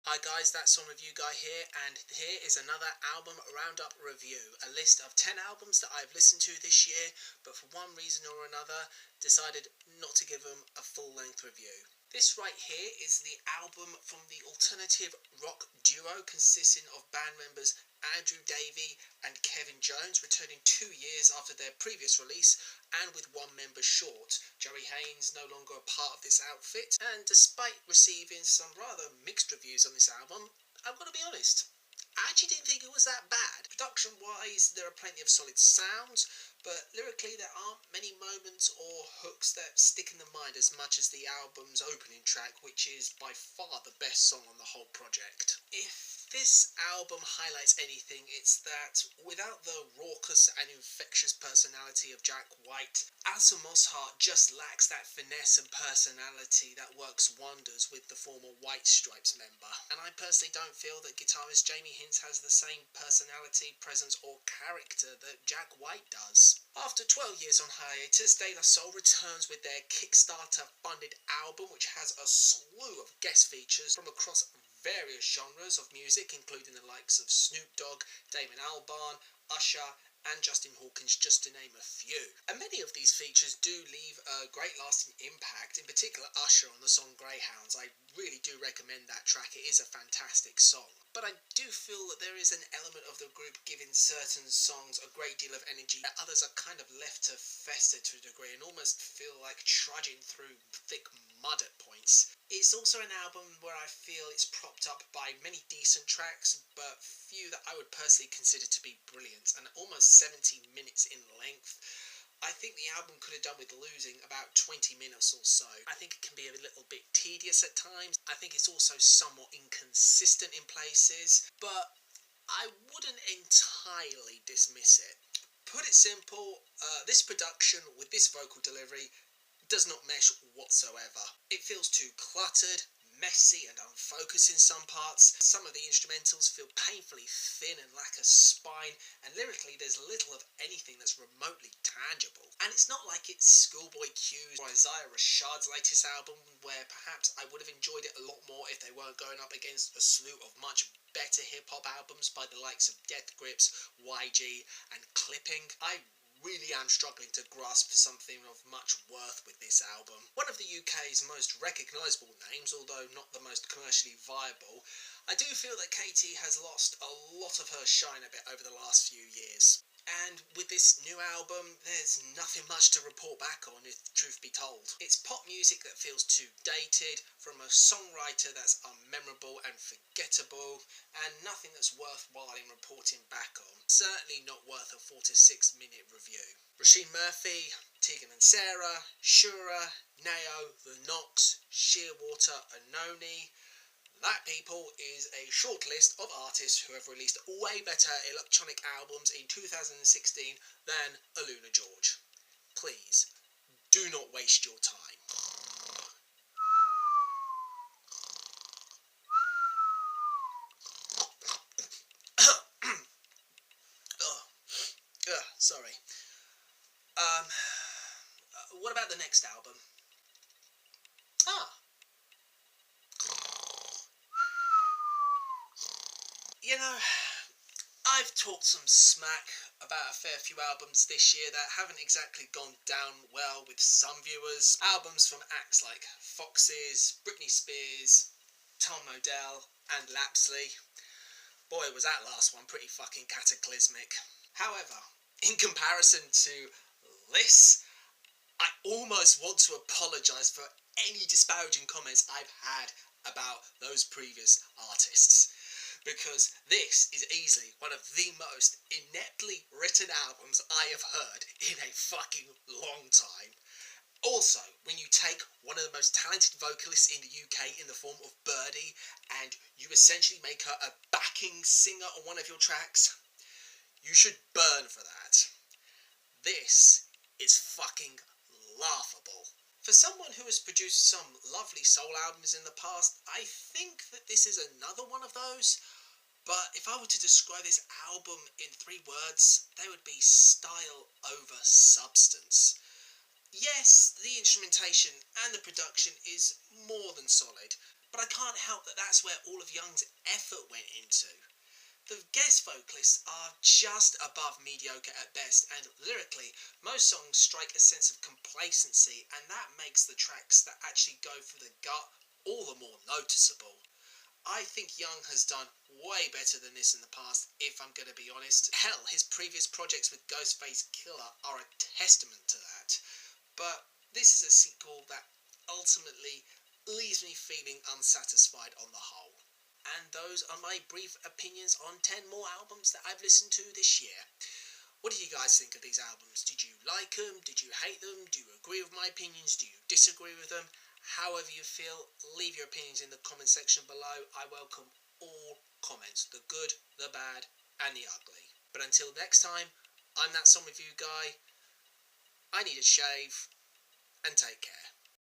Hi guys, That Song Review Guy here, and here is another album roundup review. A list of 10 albums that I've listened to this year, but for one reason or another, decided not to give them a full-length review. This right here is the album from the alternative rock duo consisting of band members Andrew Davey and Kevin Jones, returning 2 years after their previous release, and with one member short. Joey Haynes no longer a part of this outfit, and despite receiving some rather mixed reviews on this album, I've got to be honest, I actually didn't think it was that bad. Production-wise, there are plenty of solid sounds, but lyrically there aren't many moments or hooks that stick in the mind as much as the album's opening track, which is by far the best song on the whole project. If this album highlights anything, it's that without the raucous and infectious personality of Jack White, Alison Mosshart just lacks that finesse and personality that works wonders with the former White Stripes member. And I personally don't feel that guitarist Jamie Hince has the same personality, presence or character that Jack White does. After 12 years on hiatus, De La Soul returns with their Kickstarter-funded album, which has a slew of guest features from across various genres of music, including the likes of Snoop Dogg, Damon Albarn, Usher, and Justin Hawkins, just to name a few. And many of these features do leave a great lasting impact, in particular Usher on the song Greyhounds. I really do recommend that track, it is a fantastic song. But I do feel that there is an element of the group giving certain songs a great deal of energy, that others are kind of left to fester to a degree and almost feel like trudging through thick mud at points. It's also an album where I feel it's propped up by many decent tracks, but few that I would personally consider to be brilliant, and almost 70 minutes in length. I think the album could have done with losing about 20 minutes or so. I think it can be a little bit tedious at times. I think it's also somewhat inconsistent in places, but I wouldn't entirely dismiss it. Put it simple, this production with this vocal delivery does not mesh whatsoever. It feels too cluttered, messy and unfocused in some parts. Some of the instrumentals feel painfully thin and lack a spine, and lyrically there's little of anything that's remotely tangible. And it's not like it's Schoolboy Q's or Isaiah Rashad's latest album, where perhaps I would have enjoyed it a lot more if they weren't going up against a slew of much better hip-hop albums by the likes of Death Grips, YG and Clipping. I really am struggling to grasp for something of much worth with this album. One of the UK's most recognisable names, although not the most commercially viable, I do feel that Katie has lost a lot of her shine a bit over the last few years. And with this new album, there's nothing much to report back on, if truth be told. It's pop music that feels too dated, from a songwriter that's unmemorable and forgettable, and nothing that's worthwhile in reporting back on. Certainly not worth a 4 to 6 minute review. Roisin Murphy, Tegan and Sarah, Shura, Nao, The Knox, Shearwater, Anoni. That, people, is a short list of artists who have released way better electronic albums in 2016 than AlunaGeorge. Please, do not waste your time. Sorry. What about the next album? You know, I've talked some smack about a fair few albums this year that haven't exactly gone down well with some viewers. Albums from acts like Foxes, Britney Spears, Tom Odell and Lapsley. Boy, was that last one pretty fucking cataclysmic. However, in comparison to this, I almost want to apologise for any disparaging comments I've had about those previous artists, because this is easily one of the most ineptly written albums I have heard in a fucking long time. Also, when you take one of the most talented vocalists in the UK in the form of Birdie, and you essentially make her a backing singer on one of your tracks, you should burn for that. This is fucking laughable. For someone who has produced some lovely soul albums in the past, I think that this is another one of those. But if I were to describe this album in 3 words, they would be style over substance. Yes, the instrumentation and the production is more than solid, but I can't help that that's where all of Younge's effort went into. The guest vocalists are just above mediocre at best, and lyrically, most songs strike a sense of complacency, and that makes the tracks that actually go for the gut all the more noticeable. I think Younge has done way better than this in the past, if I'm going to be honest. Hell, his previous projects with Ghostface Killer are a testament to that. But this is a sequel that ultimately leaves me feeling unsatisfied on the whole. And those are my brief opinions on 10 more albums that I've listened to this year. What do you guys think of these albums? Did you like them? Did you hate them? Do you agree with my opinions? Do you disagree with them? However you feel, leave your opinions in the comment section below. I welcome all comments, the good, the bad, and the ugly. But until next time, I'm That Song Review Guy. I need a shave, and take care.